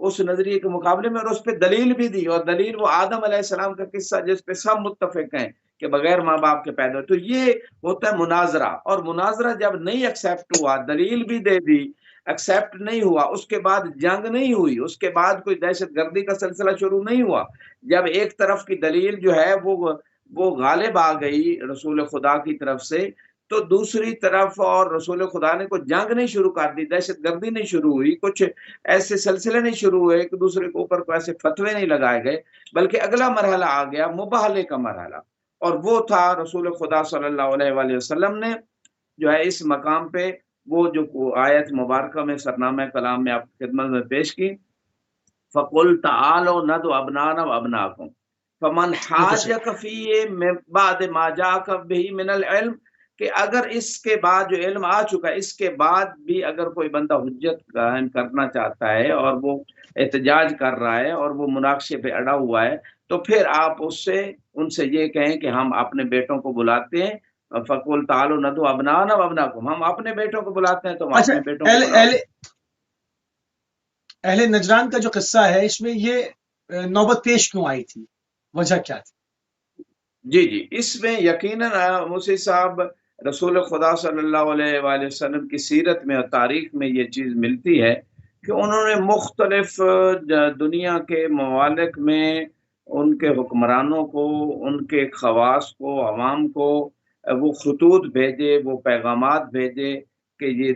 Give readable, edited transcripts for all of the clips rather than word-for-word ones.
اس نظریے کے مقابلے میں، اور اس پہ دلیل بھی دی، اور دلیل وہ آدم علیہ السلام کا قصہ جس پہ سب متفق ہیں کہ بغیر ماں باپ کے پیدا ہوئے۔ تو یہ ہوتا ہے مناظرہ، اور مناظرہ جب نہیں ایکسیپٹ ہوا، دلیل بھی دے دی، ایکسیپٹ نہیں ہوا، اس کے بعد جنگ نہیں ہوئی، اس کے بعد کوئی دہشت گردی کا سلسلہ شروع نہیں ہوا، جب ایک طرف کی دلیل جو ہے وہ غالب آ گئی رسول خدا کی طرف سے، تو دوسری طرف اور رسول خدا نے کوئی جنگ نہیں شروع کر دی، دہشت گردی نہیں شروع ہوئی، کچھ ایسے سلسلے نہیں شروع ہوئے، ایک دوسرے کے اوپر کوئی ایسے فتوے نہیں لگائے گئے، بلکہ اگلا مرحلہ آ گیا مباہلے کا مرحلہ، اور وہ تھا رسول خدا صلی اللہ علیہ وآلہ وسلم نے جو ہے اس مقام پہ وہ جو آیت مبارکہ میں سرنامہ کلام میں آپ کی خدمت میں پیش کی، فَقُلْ تَعَالَوْا نَدْعُ أَبْنَاءَنَا وَأَبْنَاءَكُمْ فَمَنْ بالکل صحیح۔ حَاجَّكَ فِيهِ مِن بَعْدِ مَا جَاءَكَ بِهِ مِنَ الْعِلْمِ، کہ اگر اس کے بعد جو علم آ چکا ہے، اس کے بعد بھی اگر کوئی بندہ حجت قائم کرنا چاہتا ہے اور وہ احتجاج کر رہا ہے اور وہ مناقشے پہ اڑا ہوا ہے، تو پھر آپ ان سے یہ کہیں کہ ہم اپنے بیٹوں کو بلاتے ہیں، فَقُلْ تَعَالَوْا نَدْعُ أَبْنَاءَنَا وَأَبْنَاءَكُمْ، ہم اپنے بیٹوں کو بلاتے ہیں، تم اچھا، اپنے بیٹوں کو اہل بلاؤ۔ اہل اہل نجران کا جو قصہ ہے، اس میں یہ نوبت پیش کیوں آئی تھی؟ وجہ کیا تھی؟ جی، اس میں یقیناً موسی صاحب رسول خدا صلی اللہ علیہ وآلہ وسلم کی سیرت میں اور تاریخ میں یہ چیز ملتی ہے کہ انہوں نے مختلف دنیا کے ممالک میں ان کے حکمرانوں کو، ان کے خواص کو، عوام کو وہ خطوط بھیجے، وہ پیغامات بھیجے کہ یہ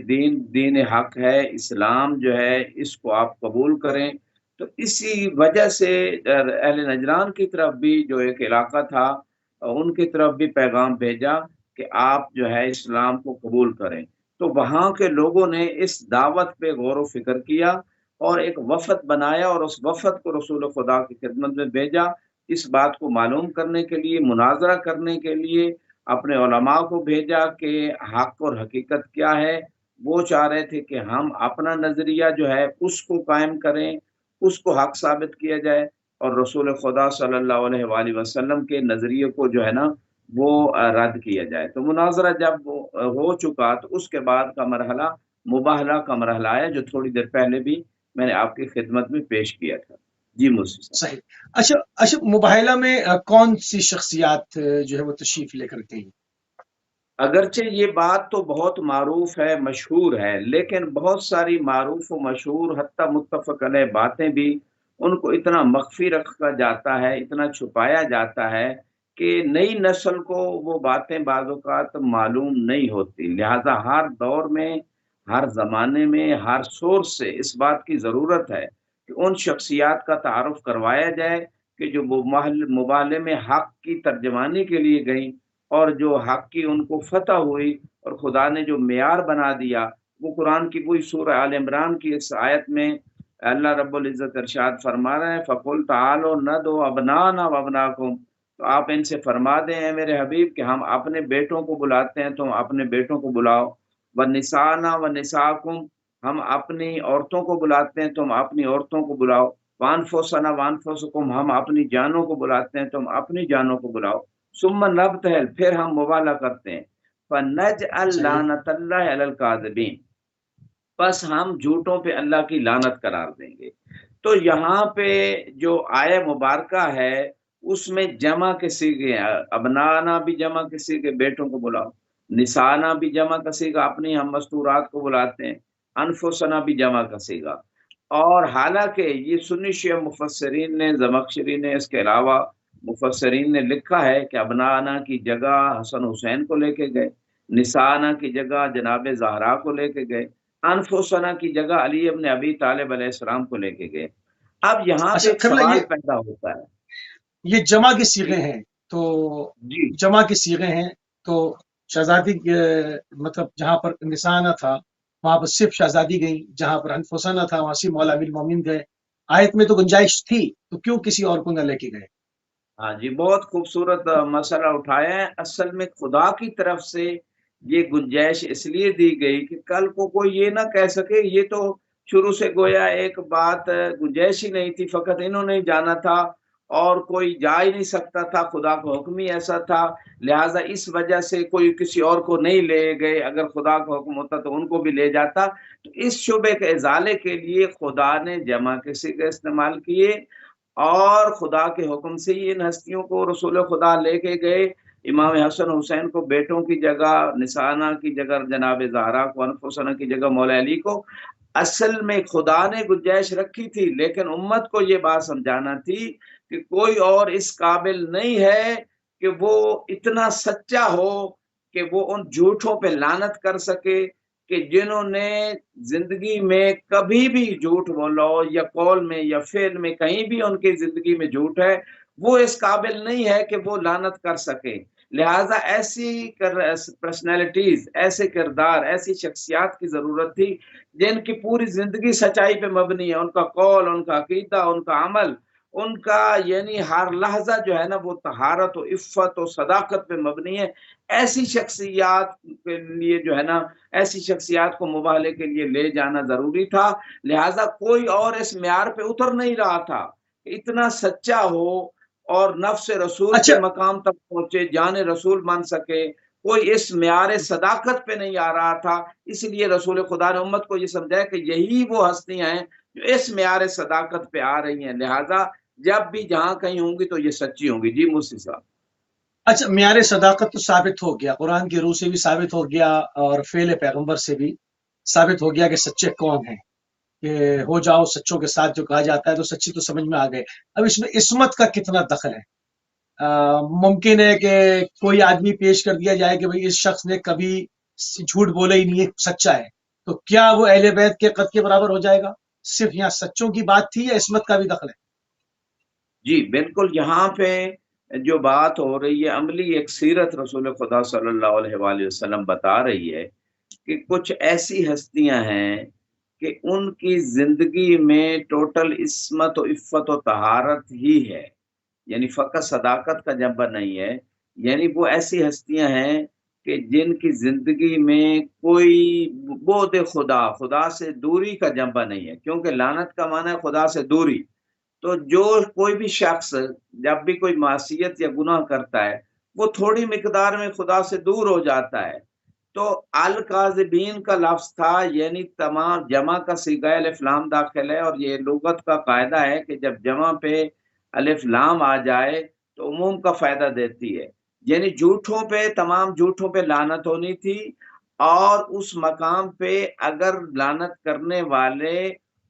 دین حق ہے، اسلام جو ہے اس کو آپ قبول کریں۔ تو اسی وجہ سے اہل نجران کی طرف بھی جو ایک علاقہ تھا، ان کی طرف بھی پیغام بھیجا کہ آپ جو ہے اسلام کو قبول کریں۔ تو وہاں کے لوگوں نے اس دعوت پہ غور و فکر کیا اور ایک وفد بنایا، اور اس وفد کو رسول خدا کی خدمت میں بھیجا، اس بات کو معلوم کرنے کے لیے، مناظرہ کرنے کے لیے اپنے علماء کو بھیجا کہ حق اور حقیقت کیا ہے۔ وہ چاہ رہے تھے کہ ہم اپنا نظریہ جو ہے اس کو قائم کریں، اس کو حق ثابت کیا جائے، اور رسول خدا صلی اللہ علیہ وآلہ وسلم کے نظریے کو جو ہے نا وہ رد کیا جائے۔ تو مناظرہ جب ہو چکا تو اس کے بعد کا مرحلہ مباہلہ کا مرحلہ ہے، جو تھوڑی دیر پہلے بھی میں نے آپ کی خدمت میں پیش کیا تھا۔ جی موسی صاحب۔ صحیح۔ اچھا، مباہلہ میں کون سی شخصیات جو ہے وہ تشریف لے کر گئی؟ اگرچہ یہ بات تو بہت معروف ہے، مشہور ہے، لیکن بہت ساری معروف و مشہور حتیٰ متفق علیہ باتیں بھی ان کو اتنا مخفی رکھا جاتا ہے، اتنا چھپایا جاتا ہے کہ نئی نسل کو وہ باتیں بعض اوقات معلوم نہیں ہوتی، لہذا ہر دور میں، ہر زمانے میں، ہر سورس سے اس بات کی ضرورت ہے کہ ان شخصیات کا تعارف کروایا جائے کہ جو مباہلے میں حق کی ترجمانی کے لیے گئیں، اور جو حق کی ان کو فتح ہوئی، اور خدا نے جو معیار بنا دیا، وہ قرآن کی وہی سورہ آل عمران کی اس آیت میں اللہ رب العزت ارشاد فرما رہے ہیں، فَقُلْ تَعَالَوْا نَدْعُ أَبْنَاءَنَا وَأَبْنَاءَكُمْ، تو آپ ان سے فرما دیں اے میرے حبیب کہ ہم اپنے بیٹوں کو بلاتے ہیں، تم اپنے بیٹوں کو بلاؤ، وَنِسَاءَنَا وَنِسَاءَكُمْ، ہم اپنی عورتوں کو بلاتے ہیں، تم اپنی عورتوں کو بلاؤ، وَأَنفُسَنَا وَأَنفُسَكُمْ، ہم اپنی جانوں کو بلاتے ہیں، تم اپنی جانوں کو بلاؤ، ثم نبتہل، پھر ہم مبالغہ کرتے ہیں، فَنَجْعَلْ صحیح۔ لَعْنَتَ اللَّهِ عَلَى الْكَاذِبِينَ، بس ہم جھوٹوں پہ اللہ کی لعنت قرار دیں گے۔ تو یہاں پہ جو آیہ مبارکہ ہے اس میں جمع کے صیغے ہیں، ابنانا بھی جمع کے صیغے، بیٹوں کو بلاؤ، نسانا بھی جمع کا صیغہ، اپنی ہم مستورات کو بلاتے ہیں، انفسنا بھی جمع کا صیغہ، اور حالانکہ یہ سنی شیعہ مفسرین نے، زمخشری نے، اس کے علاوہ مفسرین نے لکھا ہے کہ ابنانا کی جگہ حسن حسین کو لے کے گئے، نسانا کی جگہ جناب زہرا کو لے کے گئے، انفسنا کی جگہ علی ابن ابی طالب علیہ السلام کو لے کے گئے۔ اب یہاں پہ اچھا ایک قبلہ، سوال پیدا ہوتا ہے۔ یہ جمع کے صیغے ہیں، تو جی جمع کے صیغے ہیں تو شہزادی مطلب جہاں پر نسانہ تھا وہاں پر صرف شہزادی گئی، جہاں پر انفسانہ تھا وہاں سے مولا امیر المومنین گئے۔ آیت میں تو گنجائش تھی، تو کیوں کسی اور کو نہ لے کے گئے؟ ہاں جی، بہت خوبصورت مسئلہ اٹھایا ہے۔ اصل میں خدا کی طرف سے یہ گنجائش اس لیے دی گئی کہ کل کو کوئی یہ نہ کہہ سکے یہ تو شروع سے گویا ایک بات گنجائش ہی نہیں تھی، فقط انہوں نے جانا تھا اور کوئی جا ہی نہیں سکتا تھا، خدا کا حکم ہی ایسا تھا، لہٰذا اس وجہ سے کوئی کسی اور کو نہیں لے گئے، اگر خدا کا حکم ہوتا تو ان کو بھی لے جاتا۔ تو اس شبے کے ازالے کے لیے خدا نے جمع کے صیغے استعمال کیے، اور خدا کے حکم سے ہی ان ہستیوں کو رسول خدا لے کے گئے۔ امام حسن حسین کو بیٹوں کی جگہ، نسانہ کی جگہ جناب زہرا کو، انفسنا کی جگہ مولا علی کو۔ اصل میں خدا نے گنجائش رکھی تھی، لیکن امت کو یہ بات سمجھانا تھی کہ کوئی اور اس قابل نہیں ہے کہ وہ اتنا سچا ہو کہ وہ ان جھوٹوں پہ لعنت کر سکے کہ جنہوں نے زندگی میں کبھی بھی جھوٹ بولا ہو، یا قول میں یا فعل میں کہیں بھی ان کی زندگی میں جھوٹ ہے، وہ اس قابل نہیں ہے کہ وہ لعنت کر سکے۔ لہٰذا ایسی پرسنالٹیز، ایسے کردار، ایسی شخصیات کی ضرورت تھی جن کی پوری زندگی سچائی پہ مبنی ہے، ان کا قول، ان کا عقیدہ، ان کا عمل، ان کا یعنی ہر لحظہ جو ہے نا وہ طہارت و عفت و صداقت پہ مبنی ہے۔ ایسی شخصیات کے لیے جو ہے نا، ایسی شخصیات کو مباہلے کے لیے لے جانا ضروری تھا۔ لہٰذا کوئی اور اس معیار پہ اتر نہیں رہا تھا کہ اتنا سچا ہو اور نفس رسول اچھا کے مقام تک پہنچے، جان رسول بن سکے، کوئی اس معیار صداقت پہ نہیں آ رہا تھا۔ اس لیے رسول خدا نے امت کو یہ سمجھایا کہ یہی وہ ہستیاں ہیں جو اس معیار صداقت پہ آ رہی ہیں، لہٰذا جب بھی جہاں کہیں ہوں گی تو یہ سچی ہوں گی۔ جی مفتی صاحب۔ اچھا، معیار صداقت تو ثابت ہو گیا، قرآن کی روح سے بھی ثابت ہو گیا اور فعل پیغمبر سے بھی ثابت ہو گیا کہ سچے کون ہیں، کہ ہو جاؤ سچوں کے ساتھ جو کہا جاتا ہے، تو سچی تو سمجھ میں آ گئے۔ اب اس میں عصمت کا کتنا دخل ہے؟ ممکن ہے کہ کوئی آدمی پیش کر دیا جائے کہ بھئی اس شخص نے کبھی جھوٹ بولا ہی نہیں ہے، سچا ہے، تو کیا وہ اہل بیت کے قد کے برابر ہو جائے گا؟ صرف یہاں سچوں کی بات تھی یا عصمت کا بھی دخل ہے؟ جی بالکل، یہاں پہ جو بات ہو رہی ہے عملی ایک سیرت رسول خدا صلی اللہ علیہ وآلہ وسلم بتا رہی ہے کہ کچھ ایسی ہستیاں ہیں کہ ان کی زندگی میں ٹوٹل عصمت و عفت و طہارت ہی ہے، یعنی فقط صداقت کا جنبہ نہیں ہے۔ یعنی وہ ایسی ہستیاں ہیں کہ جن کی زندگی میں کوئی بعد خدا، خدا سے دوری کا جنبہ نہیں ہے، کیونکہ لعنت کا معنی ہے خدا سے دوری۔ تو جو کوئی بھی شخص جب بھی کوئی معصیت یا گناہ کرتا ہے، وہ تھوڑی مقدار میں خدا سے دور ہو جاتا ہے۔ تو الکاذبین کا لفظ تھا، یعنی تمام جمع کا صیغہ الف لام داخل ہے، اور یہ لغت کا قاعدہ ہے کہ جب جمع پہ الف لام آ جائے تو عموم کا فائدہ دیتی ہے، یعنی جھوٹوں پہ، تمام جھوٹوں پہ لعنت ہونی تھی۔ اور اس مقام پہ اگر لعنت کرنے والے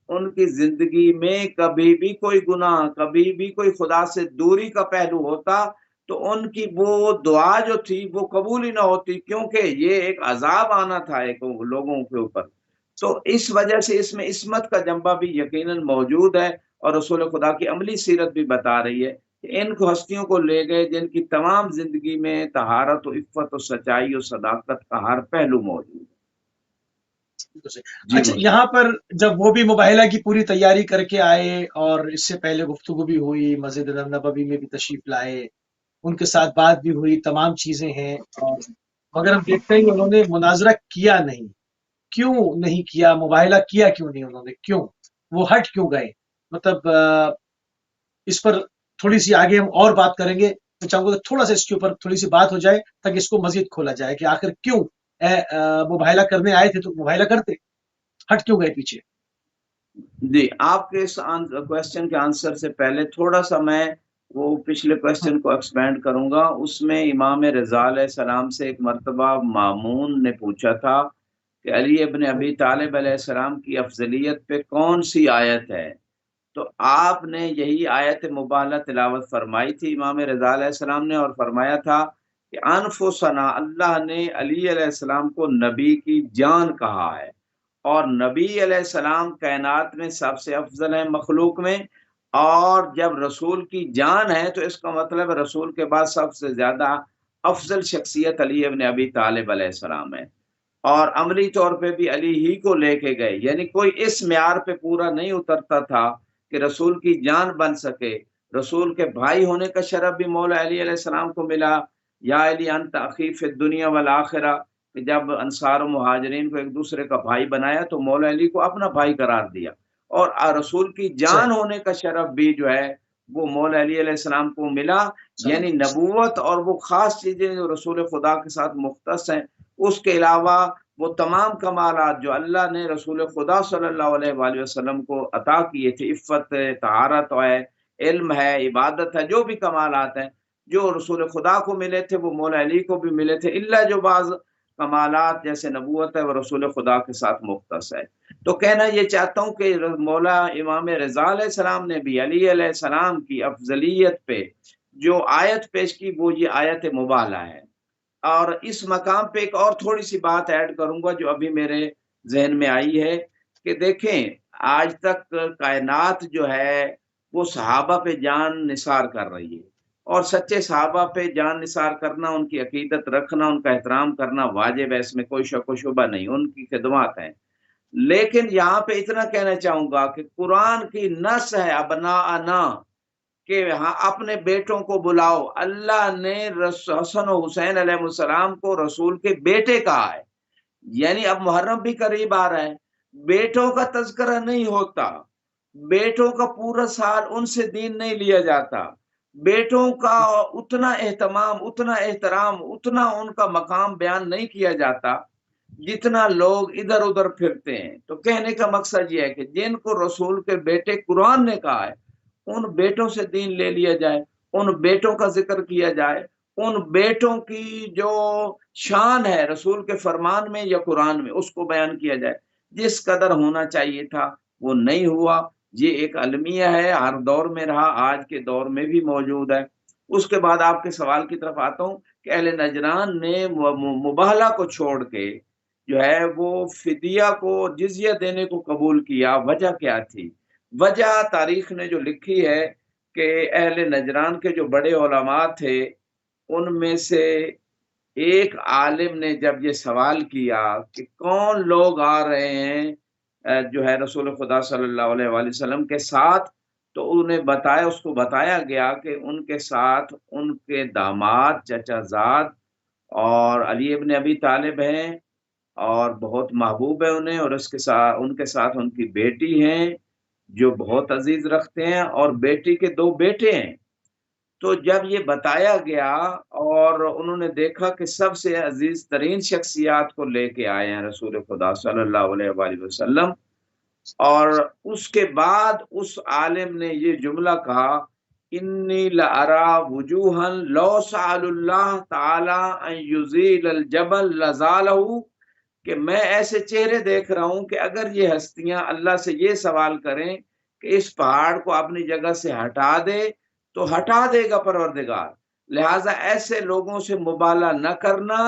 ان کی زندگی میں کبھی بھی کوئی گناہ، کبھی بھی کوئی خدا سے دوری کا پہلو ہوتا، تو ان کی وہ دعا جو تھی وہ قبول ہی نہ ہوتی، کیونکہ یہ ایک عذاب آنا تھا ایک لوگوں کے اوپر۔ تو اس وجہ سے اس میں عصمت کا جنبہ بھی یقیناً موجود ہے، اور رسول خدا کی عملی سیرت بھی بتا رہی ہے کہ ان کو ہستیوں کو لے گئے جن کی تمام زندگی میں طہارت و عفت و سچائی و صداقت کا ہر پہلو موجود ہے۔ جی اچھا، مفتی۔ یہاں پر جب وہ بھی مباہلہ کی پوری تیاری کر کے آئے اور اس سے پہلے گفتگو بھی ہوئی، مسجد نبوی میں بھی تشریف لائے، ان کے ساتھ بات بھی ہوئی، تمام چیزیں ہیں، اور مگر ہم دیکھتے ہیں کہ انہوں نے مناظرہ کیا نہیں۔ کیوں نہیں کیا؟ مباہلہ کیا کیوں نہیں انہوں نے؟ کیوں وہ ہٹ کیوں گئے؟ مطلب اس پر تھوڑی سی آگے ہم اور بات کریں گے۔ میں چاہوں گا کہ تھوڑا سا اس کے اوپر تھوڑی سی بات ہو جائے تاکہ اس کو مزید کھولا جائے کہ آخر کیوں مباہلہ کرنے آئے تھے تو مباہلہ کرتے، ہٹ کیوں گئے پیچھے؟ جی، آپ کے اس کوشچن کے آنسر سے پہلے تھوڑا سا میں وہ پچھلے کوشچن کو ایکسپینڈ کروں گا۔ اس میں امام رضا علیہ السلام سے ایک مرتبہ مامون نے پوچھا تھا کہ علی ابن ابی طالب علیہ السلام کی افضلیت پہ کون سی آیت ہے؟ تو آپ نے یہی آیت مباہلہ تلاوت فرمائی تھی امام رضا علیہ السلام نے، اور فرمایا تھا کہ انفسنا، اللہ نے علی علیہ السلام کو نبی کی جان کہا ہے، اور نبی علیہ السلام کائنات میں سب سے افضل ہے مخلوق میں، اور جب رسول کی جان ہے تو اس کا مطلب رسول کے بعد سب سے زیادہ افضل شخصیت علی ابن ابی طالب علیہ السلام ہے، اور عملی طور پہ بھی علی ہی کو لے کے گئے۔ یعنی کوئی اس معیار پہ پورا نہیں اترتا تھا کہ رسول کی جان بن سکے۔ رسول کے بھائی ہونے کا شرف بھی مولا علی علیہ السلام کو ملا، یا علی انت اخی فی الدنیا والآخرہ، کہ جب انصار و مہاجرین کو ایک دوسرے کا بھائی بنایا تو مولا علی کو اپنا بھائی قرار دیا، اور رسول کی جان صحیح۔ ہونے کا شرف بھی جو ہے وہ مولا علی علیہ السلام کو ملا، یعنی نبوت اور وہ خاص چیزیں جو رسول خدا کے ساتھ مختص ہیں، اس کے علاوہ وہ تمام کمالات جو اللہ نے رسول خدا صلی اللہ علیہ وآلہ وسلم کو عطا کیے تھے، عفت ہے، طہارت ہے، علم ہے، عبادت ہے، جو بھی کمالات ہیں جو رسول خدا کو ملے تھے وہ مولا علی کو بھی ملے تھے، الا جو بعض کمالات جیسے نبوت ہے وہ رسول خدا کے ساتھ مختص ہے۔ تو کہنا یہ چاہتا ہوں کہ مولا امام رضا علیہ السلام نے بھی علی علیہ السلام کی افضلیت پہ جو آیت پیش کی وہ یہ آیت مبالہ ہے۔ اور اس مقام پہ ایک اور تھوڑی سی بات ایڈ کروں گا جو ابھی میرے ذہن میں آئی ہے کہ دیکھیں آج تک کائنات جو ہے وہ صحابہ پہ جان نثار کر رہی ہے، اور سچے صحابہ پہ جان نثار کرنا، ان کی عقیدت رکھنا، ان کا احترام کرنا واجب ہے، اس میں کوئی شک و شبہ نہیں، ان کی خدمات ہیں۔ لیکن یہاں پہ اتنا کہنا چاہوں گا کہ قرآن کی نص ہے ابناءنا، کہ ہاں اپنے بیٹوں کو بلاؤ۔ اللہ نے حسن و حسین علیہ السلام کو رسول کے بیٹے کہا ہے، یعنی اب محرم بھی قریب آ رہا ہے، بیٹوں کا تذکرہ نہیں ہوتا، بیٹوں کا پورا سال ان سے دین نہیں لیا جاتا، بیٹوں کا اتنا اہتمام، اتنا احترام، اتنا ان کا مقام بیان نہیں کیا جاتا جتنا لوگ ادھر ادھر پھرتے ہیں۔ تو کہنے کا مقصد یہ ہے کہ جن کو رسول کے بیٹے قرآن نے کہا ہے ان بیٹوں سے دین لے لیا جائے، ان بیٹوں کا ذکر کیا جائے، ان بیٹوں کی جو شان ہے رسول کے فرمان میں یا قرآن میں اس کو بیان کیا جائے۔ جس قدر ہونا چاہیے تھا وہ نہیں ہوا، یہ ایک المیہ ہے، ہر دور میں رہا، آج کے دور میں بھی موجود ہے۔ اس کے بعد آپ کے سوال کی طرف آتا ہوں کہ اہل نجران نے مباہلہ کو چھوڑ کے جو ہے وہ فدیہ کو، جزیہ دینے کو قبول کیا، وجہ کیا تھی؟ وجہ تاریخ نے جو لکھی ہے کہ اہل نجران کے جو بڑے علماء تھے ان میں سے ایک عالم نے جب یہ سوال کیا کہ کون لوگ آ رہے ہیں جو ہے رسول خدا صلی اللہ علیہ وآلہ وسلم کے ساتھ، تو انہیں بتایا، اس کو بتایا گیا کہ ان کے ساتھ ان کے داماد چچا زاد اور علی ابن ابی طالب ہیں اور بہت محبوب ہے انہیں، اور اس کے ساتھ ان کے ساتھ ان کی بیٹی ہیں جو بہت عزیز رکھتے ہیں، اور بیٹی کے 2 بیٹے ہیں۔ تو جب یہ بتایا گیا اور انہوں نے دیکھا کہ سب سے عزیز ترین شخصیات کو لے کے آئے ہیں رسول خدا صلی اللہ علیہ وآلہ وسلم، اور اس کے بعد اس عالم نے یہ جملہ کہا، انی لارا وجوہا لو سأل اللہ تعالی ان یزیل الجبل لزالہ، کہ میں ایسے چہرے دیکھ رہا ہوں کہ اگر یہ ہستیاں اللہ سے یہ سوال کریں کہ اس پہاڑ کو اپنی جگہ سے ہٹا دے تو ہٹا دے گا پروردگار، لہٰذا ایسے لوگوں سے مبالہ نہ کرنا،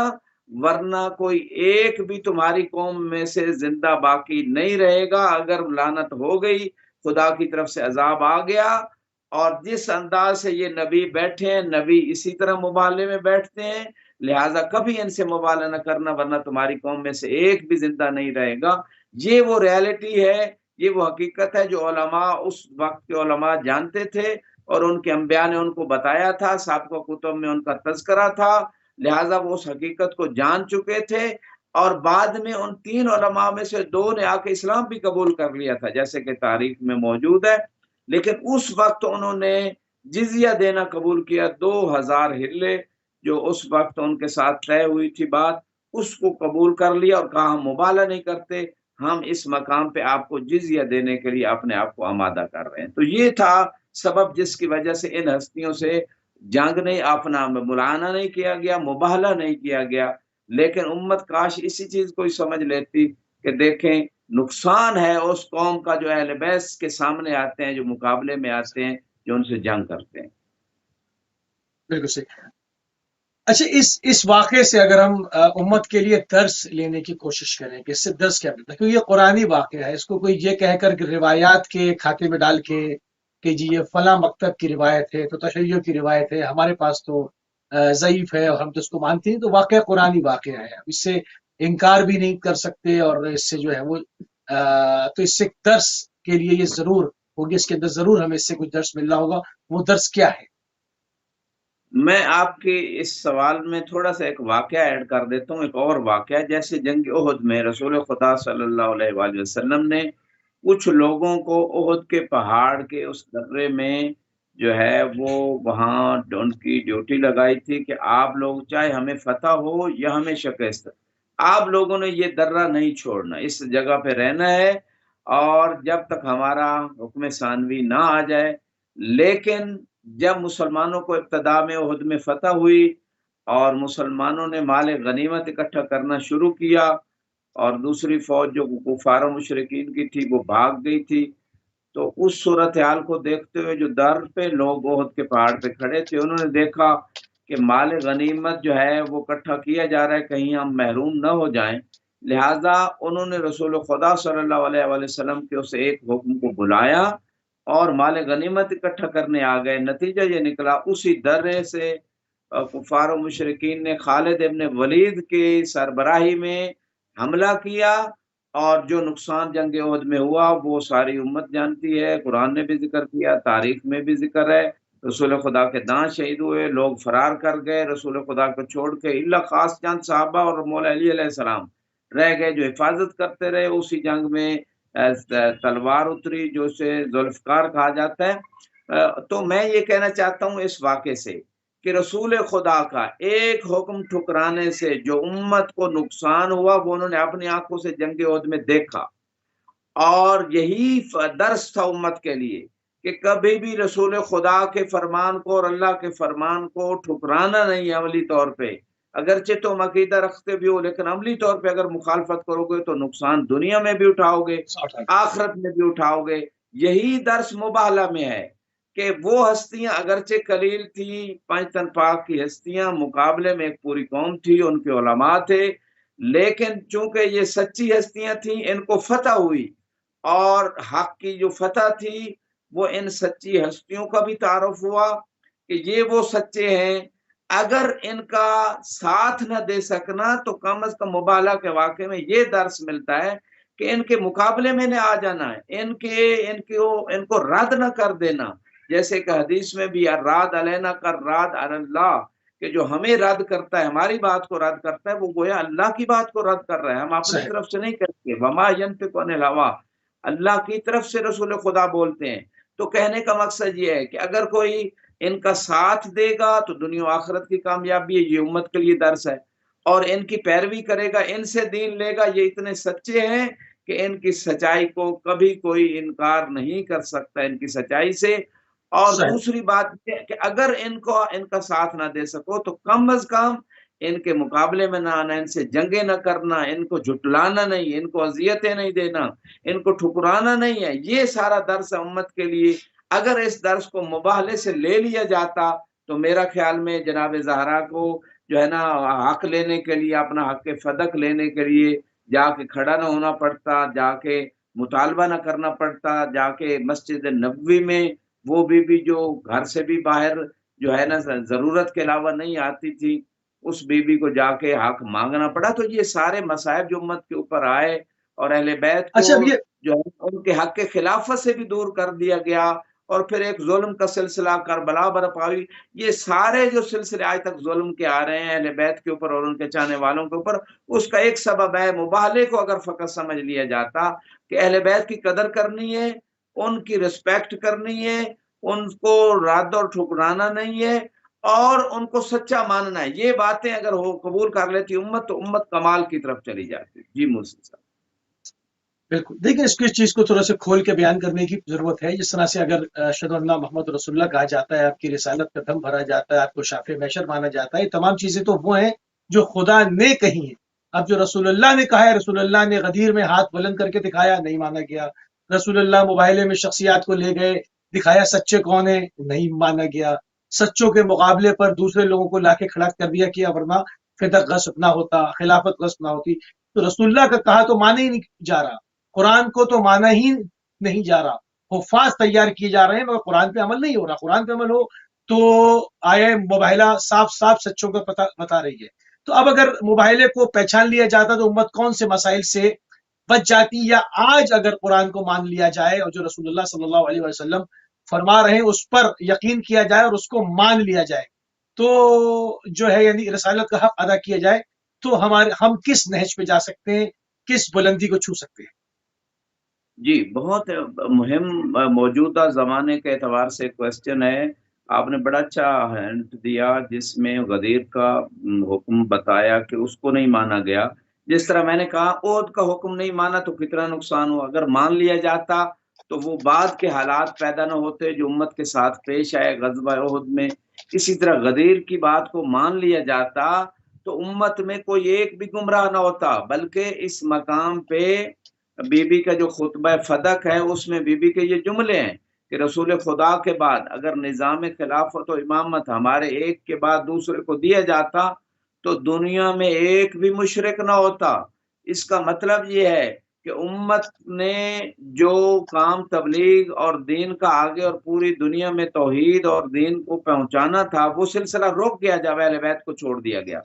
ورنہ کوئی ایک بھی تمہاری قوم میں سے زندہ باقی نہیں رہے گا اگر لعنت ہو گئی، خدا کی طرف سے عذاب آ گیا۔ اور جس انداز سے یہ نبی بیٹھے ہیں، نبی اسی طرح مبالے میں بیٹھتے ہیں، لہٰذا کبھی ان سے مبالہ نہ کرنا ورنہ تمہاری قوم میں سے ایک بھی زندہ نہیں رہے گا۔ یہ وہ ریالٹی ہے، یہ وہ حقیقت ہے جو علماء اس وقت کے علماء جانتے تھے، اور ان کے انبیاء نے ان کو بتایا تھا، سابقہ کتب میں ان کا تذکرہ تھا، لہٰذا وہ اس حقیقت کو جان چکے تھے۔ اور بعد میں ان 3 علماء میں سے 2 نے آ کے اسلام بھی قبول کر لیا تھا جیسے کہ تاریخ میں موجود ہے، لیکن اس وقت انہوں نے جزیہ دینا قبول کیا، 2000 ہرلے جو اس وقت ان کے ساتھ طے ہوئی تھی بات، اس کو قبول کر لیا اور کہا ہم مبالغہ نہیں کرتے، ہم اس مقام پہ آپ کو جزیہ دینے کے لیے اپنے آپ کو آمادہ کر رہے ہیں۔ تو یہ تھا سبب جس کی وجہ سے ان ہستیوں سے جنگ نہیں، اپنا ملعنہ نہیں کیا گیا، مباہلہ نہیں کیا گیا۔ لیکن امت کاش اسی چیز کو ہی سمجھ لیتی کہ دیکھیں نقصان ہے اس قوم کا جو اہل بیت کے سامنے آتے ہیں، جو مقابلے میں آتے ہیں، جو ان سے جنگ کرتے ہیں۔ بالکل صحیح۔ اچھا، اس واقعے سے اگر ہم امت کے لیے درس لینے کی کوشش کریں کہ اس سے درس کیا ملتا ہے، کیونکہ یہ قرآنی واقعہ ہے، اس کو کوئی یہ کہہ کر کہ روایات کے کھاتے میں ڈال کے کہ جی یہ فلاں مکتب کی روایت ہے تو تشیع کی روایت ہے، ہمارے پاس تو ضعیف ہے اور ہم تو اس کو مانتے ہیں، تو واقعہ قرآنی واقعہ ہے، اس سے انکار بھی نہیں کر سکتے، اور اس سے جو ہے وہ تو اس سے درس کے لیے یہ ضرور ہوگی، اس کے اندر ضرور ہمیں اس سے کچھ درس مل رہا ہوگا۔ وہ درس کیا ہے؟ میں آپ کے اس سوال میں تھوڑا سا ایک واقعہ ایڈ کر دیتا ہوں، ایک اور واقعہ، جیسے جنگ احد میں رسول خدا صلی اللہ علیہ وآلہ وسلم نے کچھ لوگوں کو احد کے پہاڑ کے اس درے میں جو ہے وہ وہاں ان کی ڈیوٹی لگائی تھی کہ آپ لوگ چاہے ہمیں فتح ہو یا ہمیں شکست، آپ لوگوں نے یہ درہ نہیں چھوڑنا، اس جگہ پہ رہنا ہے، اور جب تک ہمارا حکم ثانوی نہ آ جائے۔ لیکن جب مسلمانوں کو ابتدا میں احد میں فتح ہوئی اور مسلمانوں نے مال غنیمت اکٹھا کرنا شروع کیا، اور دوسری فوج جو کفار و مشرکین کی تھی وہ بھاگ گئی تھی، تو اس صورتحال کو دیکھتے ہوئے جو در پہ لوگ احد کے پہاڑ پہ کھڑے تھے، انہوں نے دیکھا کہ مال غنیمت جو ہے وہ اکٹھا کیا جا رہا ہے، کہیں ہم محروم نہ ہو جائیں، لہذا انہوں نے رسول خدا صلی اللہ علیہ وآلہ وسلم کے اس ایک حکم کو بلایا اور مال غنیمت اکٹھا کرنے آ گئے۔ نتیجہ یہ نکلا، اسی درے سے کفار و مشرکین نے خالد ابن ولید کی سربراہی میں حملہ کیا، اور جو نقصان جنگ احد میں ہوا وہ ساری امت جانتی ہے، قرآن نے بھی ذکر کیا، تاریخ میں بھی ذکر ہے۔ رسول خدا کے دانت شہید ہوئے، لوگ فرار کر گئے رسول خدا کو چھوڑ کے، اللہ خاص چند صحابہ اور مولا علی علیہ السلام رہ گئے جو حفاظت کرتے رہے۔ اسی جنگ میں تلوار اتری جو اسے ذوالفقار کہا جاتا ہے۔ تو میں یہ کہنا چاہتا ہوں اس واقعے سے کہ رسول خدا کا ایک حکم ٹھکرانے سے جو امت کو نقصان ہوا وہ انہوں نے اپنی آنکھوں سے جنگ احد میں دیکھا، اور یہی درس تھا امت کے لیے کہ کبھی بھی رسول خدا کے فرمان کو اور اللہ کے فرمان کو ٹھکرانا نہیں عملی طور پہ، اگرچہ تم عقیدہ رکھتے بھی ہو لیکن عملی طور پہ اگر مخالفت کرو گے تو نقصان دنیا میں بھی اٹھاؤ گے، آخرت میں بھی اٹھاؤ گے۔ یہی درس مباہلہ میں ہے کہ وہ ہستیاں اگرچہ قلیل تھی، پانچ تن پاک کی ہستیاں مقابلے میں ایک پوری قوم تھی، ان کے علماء تھے، لیکن چونکہ یہ سچی ہستیاں تھیں ان کو فتح ہوئی، اور حق کی جو فتح تھی وہ ان سچی ہستیوں کا بھی تعارف ہوا کہ یہ وہ سچے ہیں، اگر ان کا ساتھ نہ دے سکنا تو کم از کم مبالغہ کے واقعے میں یہ درس ملتا ہے کہ ان کے مقابلے میں نہ آ جانا ہے، ان کو رد نہ کر دینا، جیسے کہ حدیث میں بھی راد علینا کر راد علی اللہ، کہ جو ہمیں رد کرتا ہے، ہماری بات کو رد کرتا ہے، وہ گویا اللہ کی بات کو رد کر رہا ہے، ہم اپنی طرف سے نہیں کرتے۔ وما ينطق عن الهوى، اللہ کی طرف سے رسول خدا بولتے ہیں۔ تو کہنے کا مقصد یہ ہے کہ اگر کوئی ان کا ساتھ دے گا تو دنیا و آخرت کی کامیابی ہے، یہ امت کے لیے درس ہے، اور ان کی پیروی کرے گا، ان سے دین لے گا، یہ اتنے سچے ہیں کہ ان کی سچائی کو کبھی کوئی انکار نہیں کر سکتا، ان کی سچائی سے۔ اور دوسری بات یہ کہ اگر ان کا ساتھ نہ دے سکو تو کم از کم ان کے مقابلے میں نہ آنا، ان سے جنگیں نہ کرنا، ان کو جھٹلانا نہیں، ان کو اذیتیں نہیں دینا، ان کو ٹھکرانا نہیں ہے، یہ سارا درس امت کے لیے۔ اگر اس درس کو مباہلے سے لے لیا جاتا تو میرا خیال میں جناب زہرا کو جو ہے نا حق لینے کے لیے، اپنا حق فدق لینے کے لیے جا کے کھڑا نہ ہونا پڑتا، جا کے مطالبہ نہ کرنا پڑتا، جا کے مسجد نبوی میں وہ بھی جو گھر سے بھی باہر جو ہے نا ضرورت کے علاوہ نہیں آتی تھی، اس بی کو جا کے حق مانگنا پڑا۔ تو یہ سارے مصائب جو امت کے اوپر آئے، اور اہل بیت کو اچھا اب یہ جو ہے ان کے حق کے خلافت سے بھی دور کر دیا گیا، اور پھر ایک ظلم کا سلسلہ کربلا برپا ہوئی، یہ سارے جو سلسلے آج تک ظلم کے آ رہے ہیں اہل بیت کے اوپر اور ان کے چاہنے والوں کے اوپر، اس کا ایک سبب ہے مباہلے کو اگر فقط سمجھ لیا جاتا کہ اہل بیت کی قدر کرنی ہے، ان کی رسپیکٹ کرنی ہے، ان کو رد اور ٹھکرانا نہیں ہے، اور ان کو سچا ماننا ہے، یہ باتیں اگر وہ قبول کر لیتی امت تو امت کمال کی طرف چلی جاتی۔ جی موسیٰ صاحب۔ بالکل، دیکھیں اس چیز کو تھوڑا سا کھول کے بیان کرنے کی ضرورت ہے۔ جس طرح سے اگر اشہد ان محمد رسول اللہ کہا جاتا ہے، آپ کی رسالت کا دم بھرا جاتا ہے، آپ کو شافع محشر مانا جاتا ہے، یہ تمام چیزیں تو وہ ہیں جو خدا نے کہی ہیں۔ اب جو رسول اللہ نے کہا ہے، رسول اللہ نے غدیر میں ہاتھ بلند کر کے دکھایا، نہیں مانا گیا۔ رسول اللہ مباہلے میں شخصیات کو لے گئے، دکھایا سچے کون ہیں، نہیں مانا گیا۔ سچوں کے مقابلے پر دوسرے لوگوں کو لا کے کھڑا کر دیا کیا، ورنہ فدق غصب نہ ہوتا، خلافت غصب نہ ہوتی۔ تو رسول اللہ کا کہا تو مانا ہی نہیں جا رہا، قرآن کو تو مانا ہی نہیں جا رہا، حفاظ تیار کیے جا رہے ہیں مگر قرآن پہ عمل نہیں ہو رہا۔ قرآن پہ عمل ہو تو آئے مباہلہ صاف صاف سچوں کا بتا رہی ہے۔ تو اب اگر مباہلے کو پہچان لیا جاتا تو امت کون سے مسائل سے بچ جاتی، یا آج اگر قرآن کو مان لیا جائے اور جو رسول اللہ صلی اللہ علیہ وسلم فرما رہے ہیں اس پر یقین کیا جائے اور اس کو مان لیا جائے تو جو ہے یعنی رسالت کا حق ادا کیا جائے تو ہم کس نہج پہ جا سکتے ہیں، کس بلندی کو چھو سکتے ہیں؟ جی بہت مہم موجودہ زمانے کے اعتبار سے کوشچن ہے. آپ نے بڑا اچھا ہینٹ دیا جس میں غدیر کا حکم بتایا کہ اس کو نہیں مانا گیا. جس طرح میں نے کہا عہد کا حکم نہیں مانا تو کتنا نقصان ہو، اگر مان لیا جاتا تو وہ بعد کے حالات پیدا نہ ہوتے جو امت کے ساتھ پیش آئے غزوہ عہد میں. اسی طرح غدیر کی بات کو مان لیا جاتا تو امت میں کوئی ایک بھی گمراہ نہ ہوتا، بلکہ اس مقام پہ بی بی کا جو خطبہ فدق ہے اس میں بی بی کے یہ جملے ہیں کہ رسول خدا کے بعد اگر نظام خلافت و امامت ہمارے ایک کے بعد دوسرے کو دیا جاتا تو دنیا میں ایک بھی مشرک نہ ہوتا. اس کا مطلب یہ ہے کہ امت نے جو کام تبلیغ اور دین کا آگے اور پوری دنیا میں توحید اور دین کو پہنچانا تھا وہ سلسلہ رک گیا جب اہل بیت کو چھوڑ دیا گیا.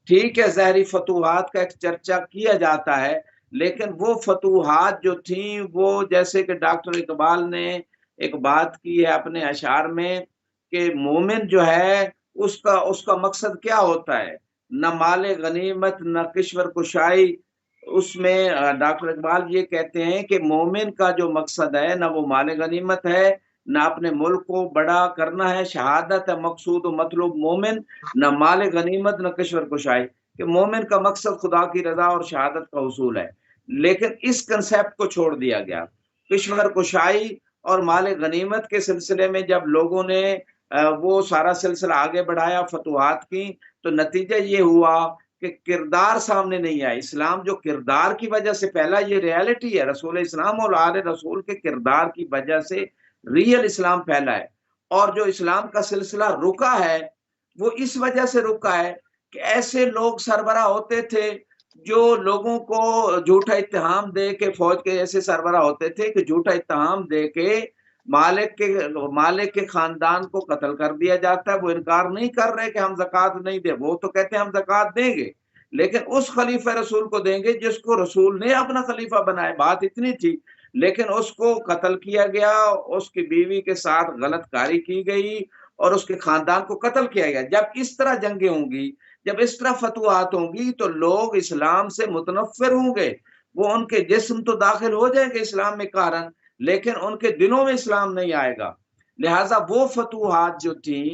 ٹھیک ہے ظاہری فتوحات کا ایک چرچا کیا جاتا ہے، لیکن وہ فتوحات جو تھیں وہ جیسے کہ ڈاکٹر اقبال نے ایک بات کی ہے اپنے اشعار میں کہ مومن جو ہے اس کا مقصد کیا ہوتا ہے، نہ مال غنیمت نہ کشور کشائی. اس میں ڈاکٹر اقبال یہ کہتے ہیں کہ مومن کا جو مقصد ہے نہ وہ مال غنیمت ہے نہ اپنے ملک کو بڑا کرنا ہے، شہادت ہے مقصود و مطلوب مومن، نہ مال غنیمت نہ کشور کشائی، کہ مومن کا مقصد خدا کی رضا اور شہادت کا حصول ہے. لیکن اس کنسیپٹ کو چھوڑ دیا گیا. کشور کشائی اور مال غنیمت کے سلسلے میں جب لوگوں نے وہ سارا سلسلہ آگے بڑھایا فتوحات کی تو نتیجہ یہ ہوا کہ کردار سامنے نہیں آیا. اسلام جو کردار کی وجہ سے پھیلا یہ ریالٹی ہے، رسول اسلام اور آل رسول کے کردار کی وجہ سے ریئل اسلام پھیلا ہے. اور جو اسلام کا سلسلہ رکا ہے وہ اس وجہ سے رکا ہے کہ ایسے لوگ سربراہ ہوتے تھے جو لوگوں کو جھوٹا اتہام دے کے، فوج کے ایسے سربراہ ہوتے تھے کہ جھوٹا اتہام دے کے مالک کے خاندان کو قتل کر دیا جاتا ہے. وہ انکار نہیں کر رہے کہ ہم زکوٰۃ نہیں دیں، وہ تو کہتے ہیں ہم زکوٰۃ دیں گے لیکن اس خلیفہ رسول کو دیں گے جس کو رسول نے اپنا خلیفہ بنایا. بات اتنی تھی لیکن اس کو قتل کیا گیا، اس کی بیوی کے ساتھ غلط کاری کی گئی اور اس کے خاندان کو قتل کیا گیا. جب اس طرح جنگیں ہوں گی، جب اس طرح فتوحات ہوں گی تو لوگ اسلام سے متنفر ہوں گے. وہ ان کے جسم تو داخل ہو جائیں گے اسلام میں کارن، لیکن ان کے دلوں میں اسلام نہیں آئے گا. لہٰذا وہ فتوحات جو تھیں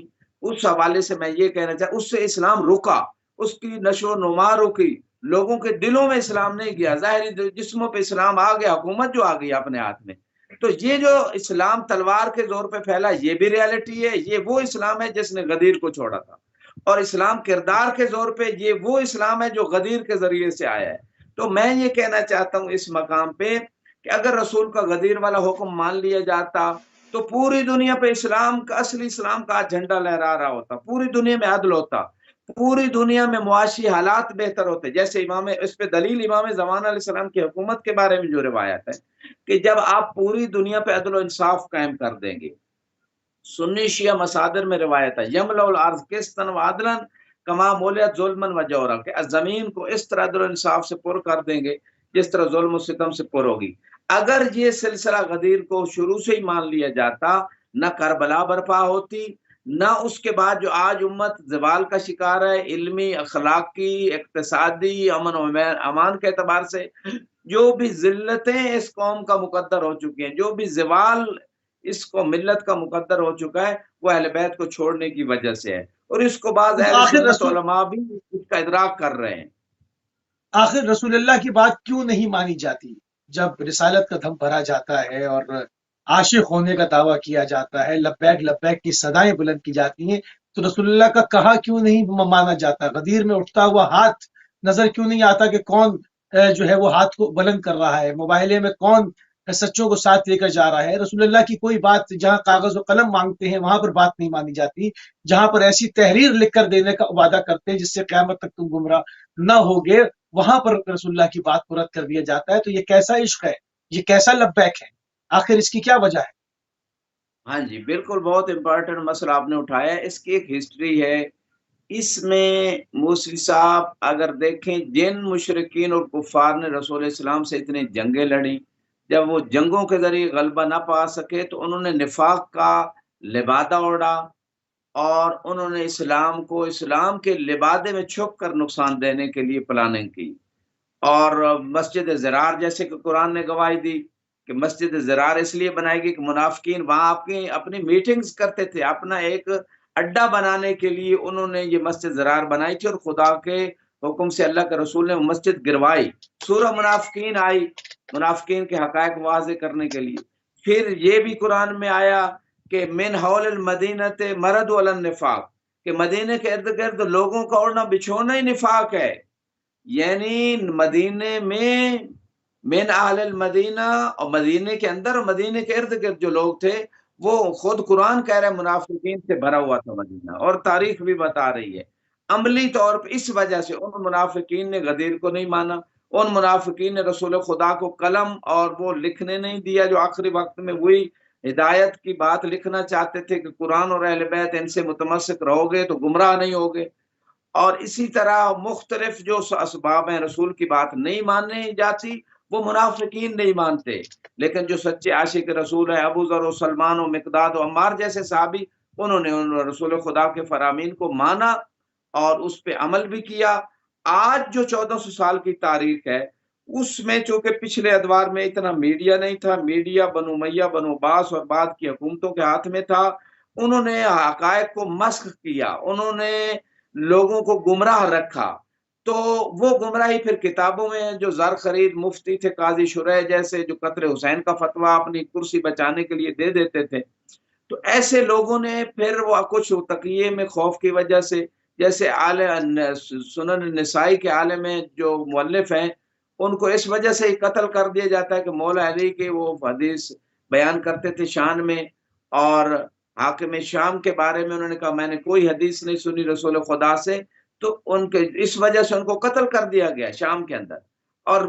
اس حوالے سے میں یہ کہنا چاہتا اس سے اسلام رکا، اس کی نشو و نما رکی، لوگوں کے دلوں میں اسلام نہیں گیا. ظاہری جسموں پہ اسلام آ گیا، حکومت جو آ گئی اپنے ہاتھ میں. تو یہ جو اسلام تلوار کے زور پہ پھیلا یہ بھی ریالٹی ہے. یہ وہ اسلام ہے جس نے غدیر کو چھوڑا تھا، اور اسلام کردار کے زور پہ یہ وہ اسلام ہے جو غدیر کے ذریعے سے آیا ہے. تو میں یہ کہنا چاہتا ہوں اس مقام پہ کہ اگر رسول کا غدیر والا حکم مان لیا جاتا تو پوری دنیا پہ اسلام کا اصلی اسلام کا جھنڈا لہرا رہا ہوتا، پوری دنیا میں عدل ہوتا، پوری دنیا میں معاشی حالات بہتر ہوتے. جیسے امام اس پہ دلیل امام زمان علیہ السلام کی حکومت کے بارے میں جو روایت ہے کہ جب آپ پوری دنیا پہ عدل و انصاف قائم کر دیں گے، سنی شیعہ مصادر میں روایت ہے یملأ الارض قسطا وعدلا کما ملئت ظلما وجورا، کہ زمین کو اس طرح عدل و انصاف سے پر کر دیں گے جس طرح ظلم و ستم سے پر ہوگی. اگر یہ سلسلہ غدیر کو شروع سے ہی مان لیا جاتا نہ کربلا برپا ہوتی، نہ اس کے بعد جو آج امت زوال کا شکار ہے علمی، اخلاقی، اقتصادی، امن و امان کے اعتبار سے جو بھی ذلتیں اس قوم کا مقدر ہو چکی ہیں، جو بھی زوال اس کو ملت کا مقدر ہو چکا ہے وہ اہل بیت کو چھوڑنے کی وجہ سے ہے. اور اس کو بعض تو اہل آخر سنت رسول علماء بھی اس کا ادراک کر رہے ہیں. آخر رسول اللہ کی بات کیوں نہیں مانی جاتی جب رسالت کا دھم بھرا جاتا ہے اور عاشق ہونے کا دعویٰ کیا جاتا ہے، لبیک لبیک کی صدائیں بلند کی جاتی ہیں، تو رسول اللہ کا کہا کیوں نہیں مانا جاتا؟ غدیر میں اٹھتا ہوا ہاتھ نظر کیوں نہیں آتا کہ کون جو ہے وہ ہاتھ کو بلند کر رہا ہے؟ مباہلے میں کون سچوں کو ساتھ لے کر جا رہا ہے؟ رسول اللہ کی کوئی بات جہاں کاغذ و قلم مانگتے ہیں وہاں پر بات نہیں مانی جاتی، جہاں پر ایسی تحریر لکھ کر دینے کا وعدہ کرتے ہیں جس سے قیامت تک تم گمراہ نہ ہوگے، وہاں پر رسول اللہ کی بات کو رد کر دیا جاتا ہے. تو یہ کیسا عشق ہے؟ یہ کیسا لبیک ہے؟ آخر اس کی کیا وجہ ہے؟ ہاں جی بالکل، بہت امپورٹنٹ مسئلہ آپ نے اٹھایا ہے. اس کی ایک ہسٹری ہے. اس میں موسوی صاحب اگر دیکھیں جن مشرکین اور کفار نے رسول اسلام سے اتنی جنگیں لڑیں، جب وہ جنگوں کے ذریعے غلبہ نہ پا سکے تو انہوں نے نفاق کا لبادہ اوڑھا اور انہوں نے اسلام کو اسلام کے لبادے میں چھپ کر نقصان دینے کے لیے پلاننگ کی. اور مسجد زرار جیسے کہ قرآن نے گواہی دی کہ مسجد زرار اس لیے بنائی گئی کہ منافقین وہاں اپنی میٹنگز کرتے تھے، اپنا ایک اڈا بنانے کے لیے انہوں نے یہ مسجد زرار بنائی تھی، اور خدا کے حکم سے اللہ کے رسول نے وہ مسجد گروائی۔ سورہ منافقین آئی منافقین کے حقائق واضح کرنے کے لیے۔ پھر یہ بھی قرآن میں آیا کہ من حول المدینۃ مرد علی النفاق، کہ مدینے کے ارد گرد لوگوں کا اڑنا بچھونا ہی نفاق ہے، یعنی مدینے میں من اہل المدینہ، اور مدینے کے اندر اور مدینے کے ارد گرد جو لوگ تھے وہ خود قرآن کہہ رہے ہیں منافقین سے بھرا ہوا تھا مدینہ، اور تاریخ بھی بتا رہی ہے۔ عملی طور پر اس وجہ سے ان منافقین نے غدیر کو نہیں مانا، ان منافقین نے رسول خدا کو قلم اور وہ لکھنے نہیں دیا جو آخری وقت میں وہی ہدایت کی بات لکھنا چاہتے تھے کہ قرآن اور اہل بیت ان سے متمسک رہو گے تو گمراہ نہیں ہوگے۔ اور اسی طرح مختلف جو اسباب ہیں رسول کی بات نہیں ماننے جاتی وہ منافقین نہیں مانتے، لیکن جو سچے عاشق رسول ہیں ابو ذر و سلمان و مقداد و عمار جیسے صحابی، انہوں نے رسول خدا کے فرامین کو مانا اور اس پہ عمل بھی کیا۔ آج جو 1400 سال کی تاریخ ہے اس میں چونکہ پچھلے ادوار میں اتنا میڈیا نہیں تھا، میڈیا بنو امیہ بنو عباس اور بعد کی حکومتوں کے ہاتھ میں تھا، انہوں نے حقائق کو مسخ کیا، انہوں نے لوگوں کو گمراہ رکھا، تو وہ گمراہی پھر کتابوں میں جو زر خرید مفتی تھے قاضی شرح جیسے جو قتل حسین کا فتویٰ اپنی کرسی بچانے کے لیے دے دیتے تھے، تو ایسے لوگوں نے پھر وہ کچھ تقیے میں خوف کی وجہ سے، جیسے سنن نسائی کے عالم جو مؤلف ہیں ان کو اس وجہ سے ہی قتل کر دیا جاتا ہے کہ مولا علی کے وہ حدیث بیان کرتے تھے شان میں، اور حاکم شام کے بارے میں انہوں نے کہا میں نے کوئی حدیث نہیں سنی رسول خدا سے، تو ان کے اس وجہ سے ان کو قتل کر دیا گیا شام کے اندر۔ اور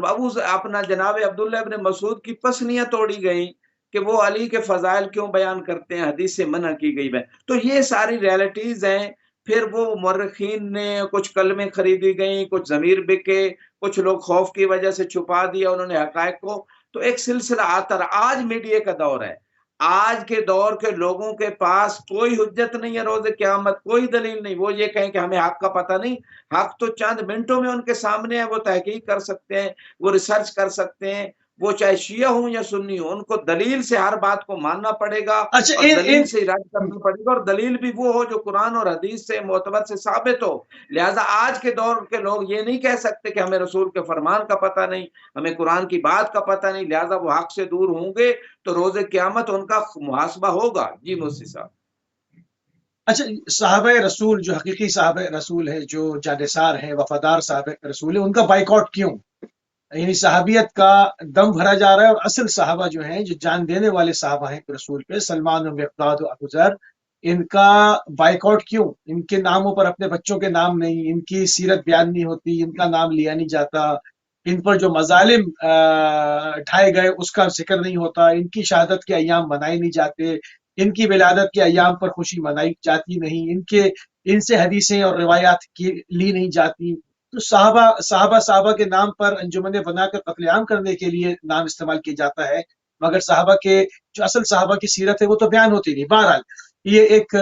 اپنا جناب عبداللہ ابن مسعود کی پسلیاں توڑی گئیں کہ وہ علی کے فضائل کیوں بیان کرتے ہیں، حدیث سے منع کی گئی ہے۔ تو یہ ساری ریالٹیز ہیں۔ پھر وہ مورخین نے کچھ کلمیں خریدی گئیں، کچھ ضمیر بکے، کچھ لوگ خوف کی وجہ سے چھپا دیا انہوں نے حقائق کو، تو ایک سلسلہ آتا رہا۔ آج میڈیا کا دور ہے، آج کے دور کے لوگوں کے پاس کوئی حجت نہیں ہے روز قیامت، کوئی دلیل نہیں، وہ یہ کہیں کہ ہمیں حق کا پتہ نہیں، حق تو چند منٹوں میں ان کے سامنے ہے، وہ تحقیق کر سکتے ہیں، وہ ریسرچ کر سکتے ہیں، وہ چاہے شیعہ ہوں یا سنی ہوں، ان کو دلیل سے ہر بات کو ماننا پڑے گا، اچھا اور دلیل سے رد کرنا پڑے گا، اور دلیل بھی وہ ہو جو قرآن اور حدیث سے معتبر سے ثابت ہو۔ لہٰذا آج کے دور کے لوگ یہ نہیں کہہ سکتے کہ ہمیں رسول کے فرمان کا پتہ نہیں، ہمیں قرآن کی بات کا پتہ نہیں، لہٰذا وہ حق سے دور ہوں گے تو روز قیامت ان کا محاسبہ ہوگا۔ جی موسی صاحب۔ اچھا، صحابہ رسول جو حقیقی صحابہ رسول ہے، جو جانثار ہیں، وفادار صحابہ رسول ہے، ان کا بائیکاٹ کیوں؟ یعنی صحابیت کا دم بھرا جا رہا ہے، اور اصل صحابہ جو ہیں، جو جان دینے والے صحابہ ہیں رسول پہ، سلمان و مقداد و ابو ذر، ان کا بائیکاٹ کیوں؟ ان کے ناموں پر اپنے بچوں کے نام نہیں، ان کی سیرت بیان نہیں ہوتی، ان کا نام لیا نہیں جاتا، ان پر جو مظالم ڈھائے گئے اس کا ذکر نہیں ہوتا، ان کی شہادت کے ایام منائے نہیں جاتے، ان کی ولادت کے ایام پر خوشی منائی جاتی نہیں، ان سے حدیثیں اور روایات لی نہیں جاتی۔ تو صحابہ کے نام پر انجمنیں بنا کر قتل عام کرنے کے لیے نام استعمال کیا جاتا ہے، مگر صحابہ کے جو اصل صحابہ کی سیرت ہے وہ تو بیان ہوتی نہیں۔ بہرحال یہ ایک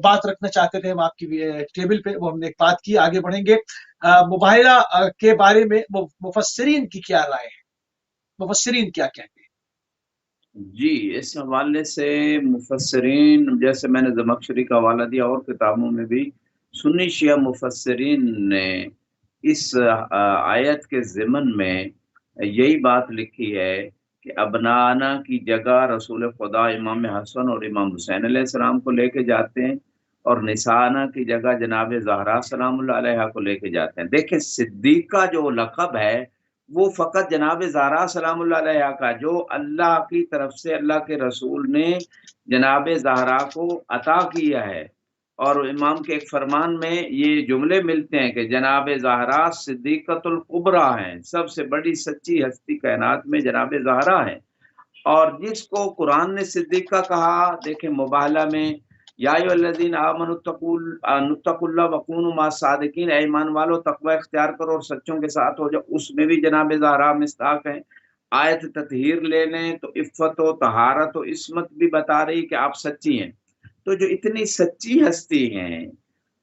بات رکھنا چاہتے تھے ہم آپ کی ٹیبل پہ، وہ ہم نے ایک بات کی، آگے بڑھیں گے۔ مباہلہ کے بارے میں مفسرین کی کیا رائے ہے؟ مفسرین کیا کہتے ہیں؟ جی، اس حوالے سے مفسرین، جیسے میں نے زمخشری کا حوالہ دیا اور کتابوں میں بھی، سنی شیعہ مفسرین نے اس آیت کے ضمن میں یہی بات لکھی ہے کہ ابنانا کی جگہ رسول خدا امام حسن اور امام حسین علیہ السلام کو لے کے جاتے ہیں، اور نسانا کی جگہ جناب زہرا سلام اللہ علیہ کو لے کے جاتے ہیں۔ دیکھیں، صدیقہ جو لقب ہے وہ فقط جناب زہرا سلام اللہ علیہ کا، جو اللہ کی طرف سے اللہ کے رسول نے جناب زہرا کو عطا کیا ہے، اور امام کے ایک فرمان میں یہ جملے ملتے ہیں کہ جناب زہرا صدیقۃ الکبریٰ ہیں، سب سے بڑی سچی ہستی کائنات میں جناب زہرا ہیں۔ اور جس کو قرآن نے صدیقہ کہا، دیکھیں مباہلہ میں، یا ایھا الذین آمنوا اتقوا اللہ وکونوا مع الصادقین، اے ایمان والو تقوی اختیار کرو اور سچوں کے ساتھ ہو جاؤ، اس میں بھی جناب زہرا مصداق ہیں۔ آیت تطہیر لے لیں تو عفت و طہارت و عصمت بھی بتا رہی کہ آپ سچی ہیں۔ تو جو اتنی سچی ہستی ہیں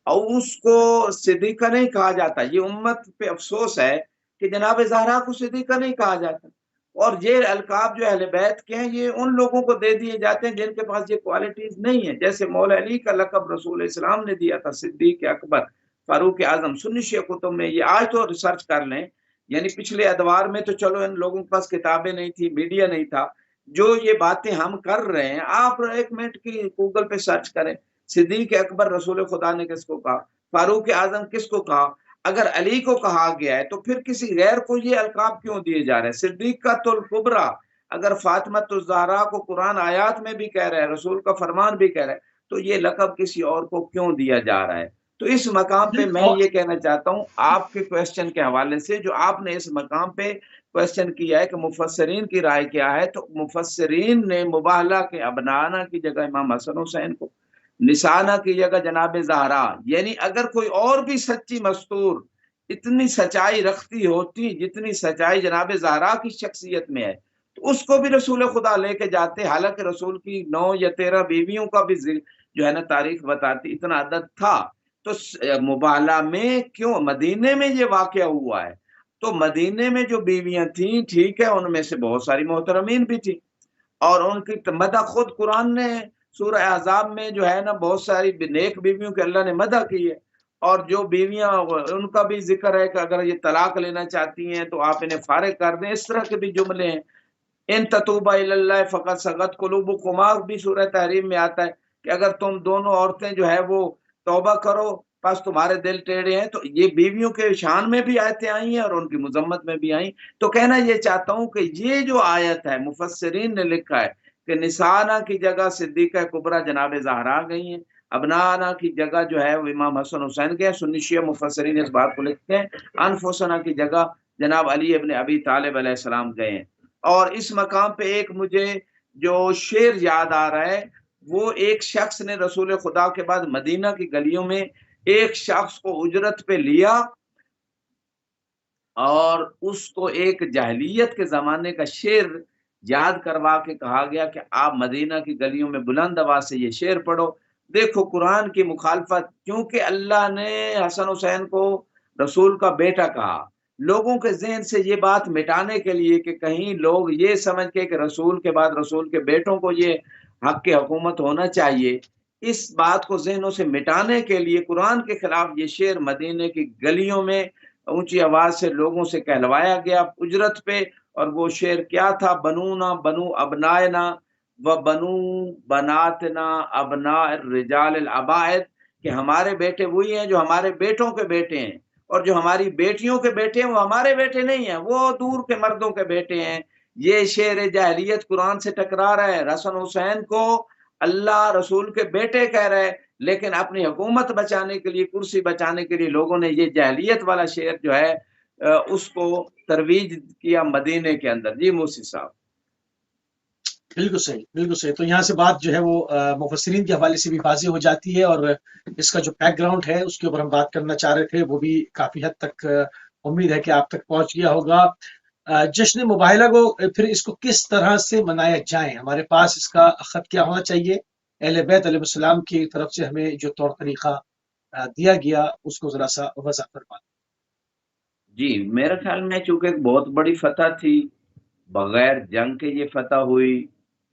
اور اس کو صدیقہ نہیں کہا جاتا، یہ امت پہ افسوس ہے کہ جناب زہرا کو صدیقہ نہیں کہا جاتا۔ اور یہ القاب جو اہل بیت کے ہیں یہ ان لوگوں کو دے دیے جاتے ہیں جن کے پاس یہ کوالٹیز نہیں ہیں. جیسے مولا علی کا لقب رسول اسلام نے دیا تھا، صدیق اکبر، فاروق اعظم. سنی شیعہ کتب میں یہ آج تو ریسرچ کر لیں، یعنی پچھلے ادوار میں تو چلو ان لوگوں کے پاس کتابیں نہیں تھی، میڈیا نہیں تھا. جو یہ باتیں ہم کر رہے ہیں آپ ایک منٹ کی گوگل پہ سرچ کریں، صدیق اکبر رسول خدا نے کس کو کہا، فاروق اعظم کس کو کہا. اگر علی کو کہا گیا ہے تو پھر کسی غیر کو یہ القاب کیوں دیے جا رہے ہیں؟ صدیقۃ الکبریٰ اگر فاطمۃ الزہرا کو قرآن آیات میں بھی کہہ رہا ہے، رسول کا فرمان بھی کہہ رہا ہے، تو یہ لقب کسی اور کو کیوں دیا جا رہا ہے؟ تو اس مقام پہ میں اور یہ کہنا چاہتا ہوں آپ کے کویسچن کے حوالے سے، جو آپ نے اس مقام پہ کویسچن کیا ہے کہ مفسرین کی رائے کیا ہے، تو مفسرین نے مباہلہ کے ابنانا کی جگہ امام حسن حسین کو، نسانہ کی جگہ جناب زہرا، یعنی اگر کوئی اور بھی سچی مستور اتنی سچائی رکھتی ہوتی جتنی سچائی جناب زہرا کی شخصیت میں ہے تو اس کو بھی رسول خدا لے کے جاتے. حالانکہ رسول کی 9 یا 13 بیویوں کا بھی جو ہے نا تاریخ بتاتی اتنا عدد تھا. تو مبالہ میں کیوں مدینے میں یہ واقعہ ہوا ہے؟ تو مدینے میں جو بیویاں تھیں ٹھیک ہے، ان میں سے بہت ساری محترمین بھی تھیں، اور ان کی مدح خود قرآن نے سورہ احزاب میں جو ہے نا بہت ساری نیک بیویوں کے اللہ نے مدح کی ہے. اور جو بیویاں ان کا بھی ذکر ہے کہ اگر یہ طلاق لینا چاہتی ہیں تو آپ انہیں فارغ کر دیں، اس طرح کے بھی جملے ہیں. ان تتوبا الی اللہ فقد صغت قلوبکما بھی سورہ تحریم میں آتا ہے کہ اگر تم دونوں عورتیں جو ہے وہ توبہ کرو بس تمہارے دل ٹیڑھے ہیں. تو یہ بیویوں کے شان میں بھی آیتیں آئی ہیں اور ان کی مذمت میں بھی آئیں. تو کہنا یہ چاہتا ہوں کہ یہ جو آیت ہے مفسرین نے لکھا ہے کہ نسانہ کی جگہ صدیقہ کبریٰ جناب زہرا گئی ہیں، ابنانا کی جگہ جو ہے وہ امام حسن حسین گئے. سنی شیعہ مفسرین اس بات کو لکھتے ہیں انفسنا کی جگہ جناب علی ابن ابی طالب علیہ السلام گئے ہیں. اور اس مقام پہ ایک مجھے جو شعر یاد آ رہا ہے، وہ ایک شخص نے رسول خدا کے بعد مدینہ کی گلیوں میں ایک شخص کو اجرت پہ لیا اور اس کو ایک جاہلیت کے زمانے کا شعر یاد کروا کے کہا گیا کہ آپ مدینہ کی گلیوں میں بلند آواز سے یہ شعر پڑھو. دیکھو قرآن کی مخالفت، کیونکہ اللہ نے حسن حسین کو رسول کا بیٹا کہا، لوگوں کے ذہن سے یہ بات مٹانے کے لیے کہ کہیں لوگ یہ سمجھ کے کہ رسول کے بعد رسول کے بیٹوں کو یہ حق کی حکومت ہونا چاہیے، اس بات کو ذہنوں سے مٹانے کے لیے قرآن کے خلاف یہ شعر مدینے کی گلیوں میں اونچی آواز سے لوگوں سے کہلوایا گیا اجرت پہ. اور وہ شعر کیا تھا؟ بنونا بنو ابنائنا و بنو بناتنا ابناء الرجال العبائد، کہ ہمارے بیٹے وہی ہیں جو ہمارے بیٹوں کے بیٹے ہیں، اور جو ہماری بیٹیوں کے بیٹے ہیں وہ ہمارے بیٹے نہیں ہیں، وہ دور کے مردوں کے بیٹے ہیں. یہ شعر جاہلیت قرآن سے ٹکرا رہا ہے. حسن حسین کو اللہ رسول کے بیٹے کہہ رہے ہیں، لیکن اپنی حکومت بچانے کے لیے، کرسی بچانے کے لیے لوگوں نے یہ جاہلیت والا شعر جو ہے اس کو ترویج کیا مدینے کے اندر. جی موسی صاحب. بالکل صحیح، بالکل صحیح. تو یہاں سے بات جو ہے وہ مفسرین کے حوالے سے بھی واضح ہو جاتی ہے، اور اس کا جو بیک گراؤنڈ ہے اس کے اوپر ہم بات کرنا چاہ رہے تھے وہ بھی کافی حد تک امید ہے کہ آپ تک پہنچ گیا ہوگا. جشن مباہلہ کو پھر اس کو کس طرح سے منایا جائے، ہمارے پاس اس کا خط کیا ہونا چاہیے؟ اہل بیت علیہ السلام کی طرف سے ہمیں جو طور طریقہ دیا گیا اس کو ذرا سا وضاح فرما. جی میرے خیال میں چونکہ ایک بہت بڑی فتح تھی، بغیر جنگ کے یہ فتح ہوئی،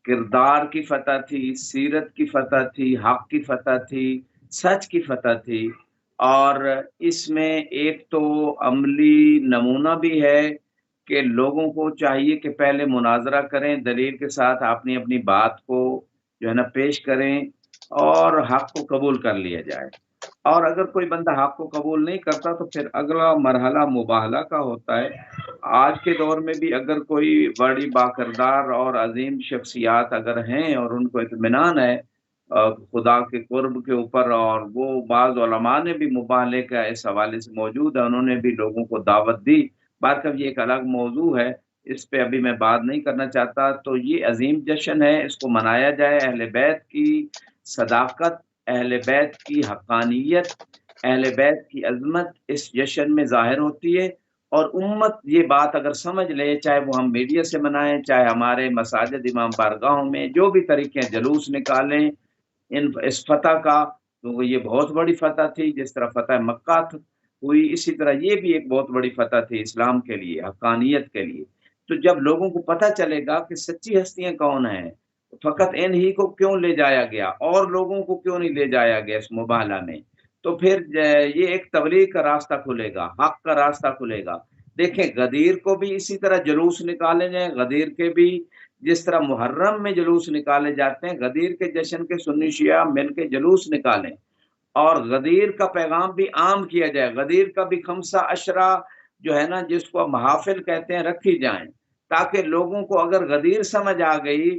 کردار کی فتح تھی، سیرت کی فتح تھی، حق کی فتح تھی، سچ کی فتح تھی. اور اس میں ایک تو عملی نمونہ بھی ہے کہ لوگوں کو چاہیے کہ پہلے مناظرہ کریں، دلیل کے ساتھ اپنی اپنی بات کو جو ہے نا پیش کریں اور حق کو قبول کر لیا جائے. اور اگر کوئی بندہ حق کو قبول نہیں کرتا تو پھر اگلا مرحلہ مباہلہ کا ہوتا ہے. آج کے دور میں بھی اگر کوئی بڑی باکردار اور عظیم شخصیات اگر ہیں اور ان کو اطمینان ہے خدا کے قرب کے اوپر، اور وہ بعض علماء نے بھی مباہلے کا اس حوالے سے موجود ہے، انہوں نے بھی لوگوں کو دعوت دی. بات کا یہ ایک الگ موضوع ہے، اس پہ ابھی میں بات نہیں کرنا چاہتا. تو یہ عظیم جشن ہے، اس کو منایا جائے. اہل بیت کی صداقت، اہل بیت کی حقانیت، اہل بیت کی عظمت اس جشن میں ظاہر ہوتی ہے. اور امت یہ بات اگر سمجھ لے، چاہے وہ ہم میڈیا سے منائیں، چاہے ہمارے مساجد امام بارگاہوں میں جو بھی طریقے ہیں جلوس نکالیں اس فتح کا، تو یہ بہت بڑی فتح تھی. جس طرح فتح مکہ ہوئی، اسی طرح یہ بھی ایک بہت بڑی فتح تھی اسلام کے لیے، حقانیت کے لیے. تو جب لوگوں کو پتہ چلے گا کہ سچی ہستیاں کون ہیں، فقط ان ہی کو کیوں لے جایا گیا اور لوگوں کو کیوں نہیں لے جایا گیا اس مباہلہ میں، تو پھر یہ ایک تبلیغ کا راستہ کھلے گا، حق کا راستہ کھلے گا۔ دیکھیں غدیر کو بھی اسی طرح جلوس نکالے جائیں، غدیر کے بھی جس طرح محرم میں جلوس نکالے جاتے ہیں، غدیر کے جشن کے سنی شیعہ مل کے جلوس نکالیں، اور غدیر کا پیغام بھی عام کیا جائے، غدیر کا بھی خمسہ عشرہ جو ہے نا جس کو محافل کہتے ہیں رکھی جائیں، تاکہ لوگوں کو اگر غدیر سمجھ آ گئی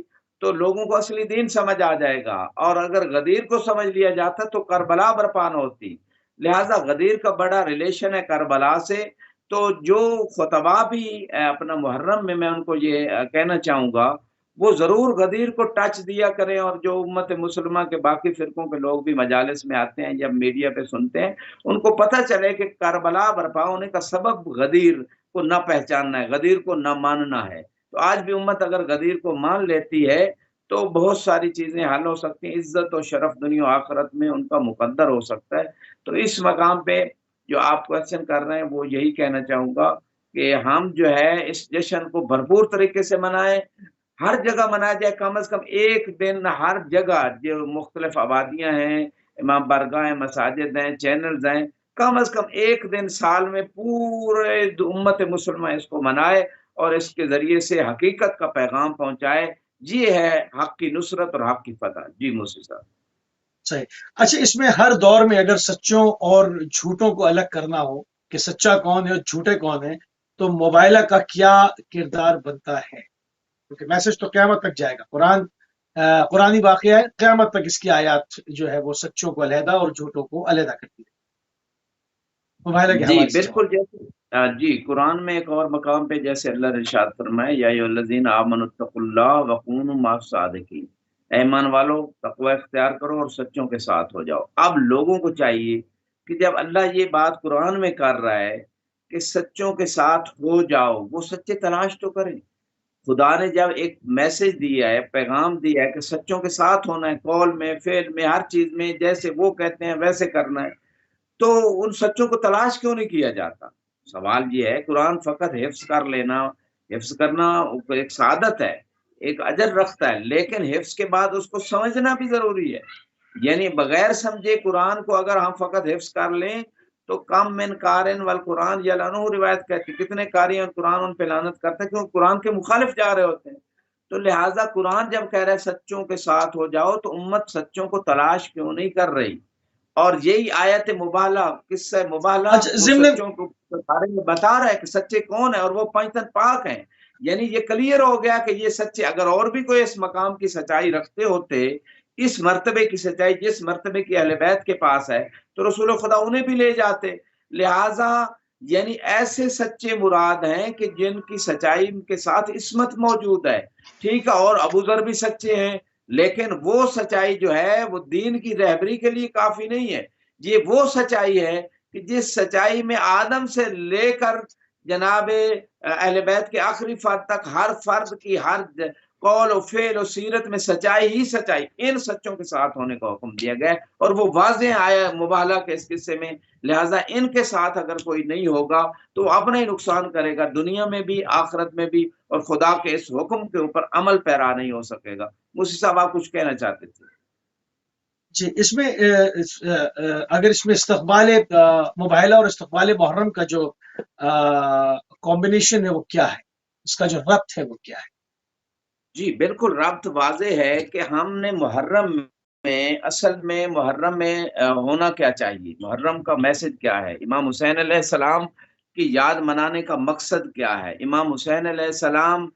تو لوگوں کو اصلی دین سمجھ آ جائے گا، اور اگر غدیر کو سمجھ لیا جاتا تو کربلا برپا نہ ہوتی۔ لہٰذا غدیر کا بڑا ریلیشن ہے کربلا سے، تو جو خطبہ بھی اپنا محرم میں ان کو یہ کہنا چاہوں گا وہ ضرور غدیر کو ٹچ دیا کریں، اور جو امت مسلمہ کے باقی فرقوں کے لوگ بھی مجالس میں آتے ہیں یا میڈیا پہ سنتے ہیں، ان کو پتہ چلے کہ کربلا برپا ہونے کا سبب غدیر کو نہ پہچاننا ہے، غدیر کو نہ ماننا ہے۔ تو آج بھی امت اگر غدیر کو مان لیتی ہے تو بہت ساری چیزیں حل ہو سکتی ہیں، عزت و شرف دنیا و آخرت میں ان کا مقدر ہو سکتا ہے۔ تو اس مقام پہ جو آپ کوشچن کر رہے ہیں وہ یہی کہنا چاہوں گا کہ ہم جو ہے اس جشن کو بھرپور طریقے سے منائیں، ہر جگہ منایا جائے، کم از کم ایک دن ہر جگہ جو مختلف آبادیاں ہیں، امام برگاہ ہیں، مساجد ہیں، چینلز ہیں، کم از کم ایک دن سال میں پورے امت مسلمہ اس کو منائے اور اس کے ذریعے سے حقیقت کا پیغام پہنچائے۔ یہ ہے حق کی نصرت اور حق کی فتح۔ جی موسی صاحب۔ صحیح۔ اچھا، اس میں ہر دور میں اگر سچوں اور جھوٹوں کو الگ کرنا ہو کہ سچا کون ہے اور جھوٹے کون ہیں، تو مباہلہ کا کیا کردار بنتا ہے؟ کیونکہ میسج تو قیامت تک جائے گا، قرآنی واقعہ ہے، قیامت تک اس کی آیات جو ہے وہ سچوں کو علیحدہ اور جھوٹوں کو علیحدہ کرتی ہے، مباہلہ کے جی حوالے سے جواب۔ بالکل، جیسے جی قرآن میں ایک اور مقام پہ جیسے اللہ نے ارشاد فرمائے یا ایھا الذین آمنوا اتقوا اللہ وکونوا مع الصادقین، اے ایمان والو تقوی اختیار کرو اور سچوں کے ساتھ ہو جاؤ۔ اب لوگوں کو چاہیے کہ جب اللہ یہ بات قرآن میں کر رہا ہے کہ سچوں کے ساتھ ہو جاؤ، وہ سچے تلاش تو کریں۔ خدا نے جب ایک میسج دیا ہے، پیغام دیا ہے کہ سچوں کے ساتھ ہونا ہے، قول میں، فعل میں، ہر چیز میں، جیسے وہ کہتے ہیں ویسے کرنا ہے، تو ان سچوں کو تلاش کیوں نہیں کیا جاتا؟ سوال یہ ہے، قرآن فقط حفظ کر لینا، حفظ کرنا ایک سعادت ہے، ایک اجر رکھتا ہے، لیکن حفظ کے بعد اس کو سمجھنا بھی ضروری ہے۔ یعنی بغیر سمجھے قرآن کو اگر ہم فقط حفظ کر لیں تو کم من قارن والقرآن یلعنہ روایت کہتی، کتنے قاری ہیں قرآن ان پہ لعنت کرتے ہیں کیونکہ قرآن کے مخالف جا رہے ہوتے ہیں۔ تو لہٰذا قرآن جب کہہ رہے سچوں کے ساتھ ہو جاؤ تو امت سچوں کو تلاش کیوں نہیں کر رہی؟ اور یہی آیت مباہلہ، قصہ مباہلہ، اچھا، وہ ضمن سچوں کو بارے میں بتا رہا ہے کہ سچے کون ہیں، اور وہ پنجتن پاک ہیں۔ یعنی یہ کلیئر ہو گیا کہ یہ سچے، اگر اور بھی کوئی اس مقام کی سچائی رکھتے ہوتے، اس مرتبے کی سچائی جس مرتبے کی اہل بیت کے پاس ہے، تو رسول خدا انہیں بھی لے جاتے۔ لہٰذا یعنی ایسے سچے مراد ہیں کہ جن کی سچائی کے ساتھ عصمت موجود ہے، ٹھیک ہے، اور ابو ذر بھی سچے ہیں، لیکن وہ سچائی جو ہے وہ دین کی رہبری کے لیے کافی نہیں ہے۔ یہ وہ سچائی ہے کہ جس سچائی میں آدم سے لے کر جناب اہل بیت کے آخری فرد تک ہر فرد کی ہر قول و فعل و سیرت میں سچائی ہی سچائی، ان سچوں کے ساتھ ہونے کا حکم دیا گیا ہے، اور وہ واضح آیا مباہلہ کے اس قصے میں۔ لہٰذا ان کے ساتھ اگر کوئی نہیں ہوگا تو وہ اپنا ہی نقصان کرے گا، دنیا میں بھی آخرت میں بھی، اور خدا کے اس حکم کے اوپر عمل پیرا نہیں ہو سکے گا۔ موسی صاحب آپ کچھ کہنا چاہتے تھے؟ جی، اس میں اگر اس میں استقبال مباہلہ اور استقبال محرم کا جو کمبینیشن ہے وہ کیا ہے، اس کا جو ربط ہے وہ کیا ہے؟ جی بالکل، ربط واضح ہے کہ ہم نے محرم میں، اصل میں محرم میں ہونا کیا چاہیے، محرم کا میسج کیا ہے، امام حسین علیہ السلام کی یاد منانے کا مقصد کیا ہے۔ امام حسین علیہ السلام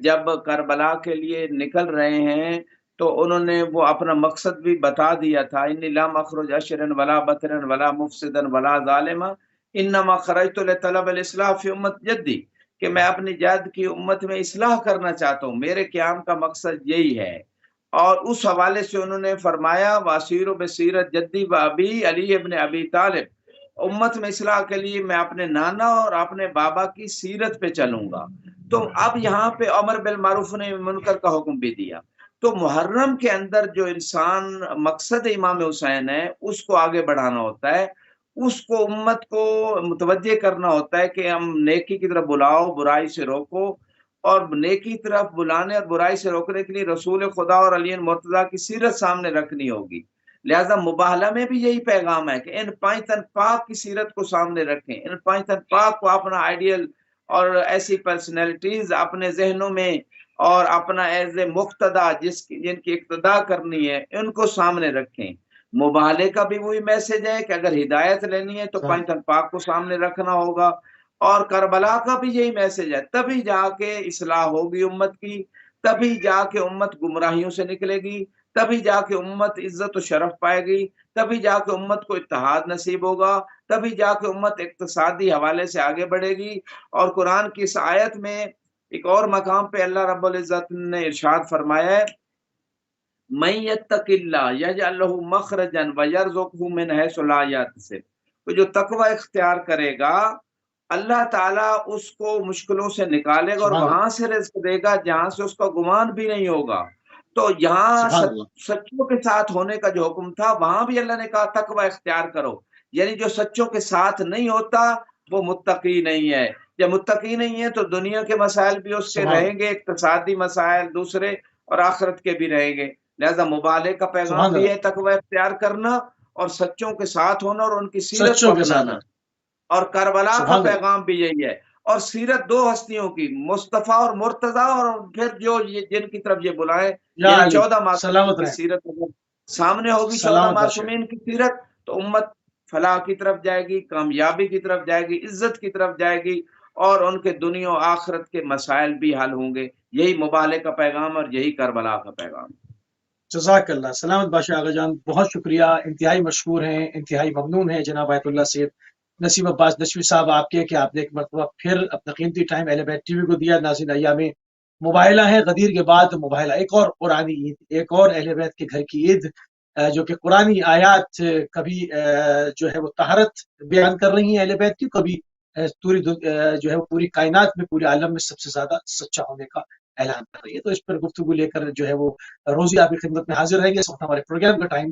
جب کربلا کے لیے نکل رہے ہیں تو انہوں نے وہ اپنا مقصد بھی بتا دیا تھا، انی لا مخرج اشرا ولا بطرا ولا مفسدا ولا ظالما انما خرجت لطلب الاصلاح فی امت جدی، کہ میں اپنی جد کی امت میں اصلاح کرنا چاہتا ہوں، میرے قیام کا مقصد یہی ہے۔ اور اس حوالے سے انہوں نے فرمایا واسیر بصیرت جدی و ابی علی ابن ابی طالب، امت میں اصلاح کے لیے میں اپنے نانا اور اپنے بابا کی سیرت پہ چلوں گا۔ تو اب یہاں پہ امر بالمعروف نہی عن المنکر کا حکم بھی دیا۔ تو محرم کے اندر جو انسان مقصد امام حسین ہے اس کو آگے بڑھانا ہوتا ہے، اس کو امت کو متوجہ کرنا ہوتا ہے کہ ہم نیکی کی طرف بلاؤ، برائی سے روکو، اور نیکی طرف بلانے اور برائی سے روکنے کے لیے رسول خدا اور علی مرتضیٰ کی سیرت سامنے رکھنی ہوگی۔ لہذا مباہلہ میں بھی یہی پیغام ہے کہ ان پانچ تن پاک کی سیرت کو سامنے رکھیں، ان پانچ تن پاک کو اپنا آئیڈیل اور ایسی پرسنالٹیز اپنے ذہنوں میں اور اپنا ایز اے مقتدا جن کی اقتدا کرنی ہے ان کو سامنے رکھیں۔ مباہلے کا بھی وہی میسج ہے کہ اگر ہدایت لینی ہے تو پانچ تن پاک کو سامنے رکھنا ہوگا، اور کربلا کا بھی یہی میسج ہے، تبھی جا کے اصلاح ہوگی امت کی، تبھی جا کے امت گمراہیوں سے نکلے گی، تبھی جا کے امت عزت و شرف پائے گی، تبھی جا کے امت کو اتحاد نصیب ہوگا، تبھی جا کے امت اقتصادی حوالے سے آگے بڑھے گی۔ اور قرآن کی اس آیت میں ایک اور مقام پہ اللہ رب العزت نے ارشاد فرمایا ہے، مَن یتق اللہ یجعل لہ مخرجا ویرزقہ من حیث لا یحتسب، تو جو تقوی اختیار کرے گا اللہ تعالیٰ اس کو مشکلوں سے نکالے گا اور سبحان اللہ، وہاں سے رزق دے گا جہاں سے اس کا گمان بھی نہیں ہوگا۔ تو یہاں سبحان اللہ، سچوں کے ساتھ ہونے کا جو حکم تھا وہاں بھی اللہ نے کہا تقوی اختیار کرو، یعنی جو سچوں کے ساتھ نہیں ہوتا وہ متقی نہیں ہے۔ جب متقی نہیں ہے تو دنیا کے مسائل بھی اس کے سبحان اللہ، رہیں گے، اقتصادی مسائل دوسرے، اور آخرت کے بھی رہیں گے۔ لہذا مبالغے کا پیغام سبحان بھی اللہ، ہے تقوی اختیار کرنا اور سچوں کے ساتھ ہونا اور ان کی سیرت کو سچوں کے ساتھ اپنانا۔ ہیں، اور کربلا کا سبحان اللہ، پیغام بھی یہی ہے، اور سیرت دو ہستیوں کی، مصطفیٰ اور مرتضیٰ، اور پھر جو جن کی طرف یہ بلائے، یا یعنی علی 14 معصومین سلامت کی رہیں، سیرت اگر سامنے ہوگی، 14 سلامت بادشاہ، معصومین کی سیرت، تو امت فلاح کی طرف جائے گی، کامیابی کی طرف جائے گی، عزت کی طرف جائے گی، اور ان کے دنیا و آخرت کے مسائل بھی حل ہوں گے۔ یہی مبالغے کا پیغام اور یہی کربلا کا پیغام۔ جزاک اللہ، سلامت بادشاہ آغا جان، بہت شکریہ، انتہائی مشکور ہیں، انتہائی ممنون ہیں جناب آیت اللہ سید نصیب عباس نشوی صاحب آپ کے کہ آپ نے ایک مرتبہ پھر اپنا قیمتی ٹائم اہل بیت ٹی وی کو دیا۔ ناظرین، ایام مباہلہ ہے، غدیر کے بعد مباہلہ، ایک اور قرآنی عید، ایک اور اہل بیت کے گھر کی عید، جو کہ قرآنی آیات کبھی جو ہے وہ طہارت بیان کر رہی ہیں اہل بیت کی، کبھی جو ہے وہ پوری کائنات میں، پورے عالم میں سب سے زیادہ سچا ہونے کا اعلان کر رہی ہے۔ تو اس پر گفتگو لے کر جو ہے وہ روزی آپ کی خدمت میں حاضر رہیں گے۔ اس وقت ہمارے پروگرام کا ٹائم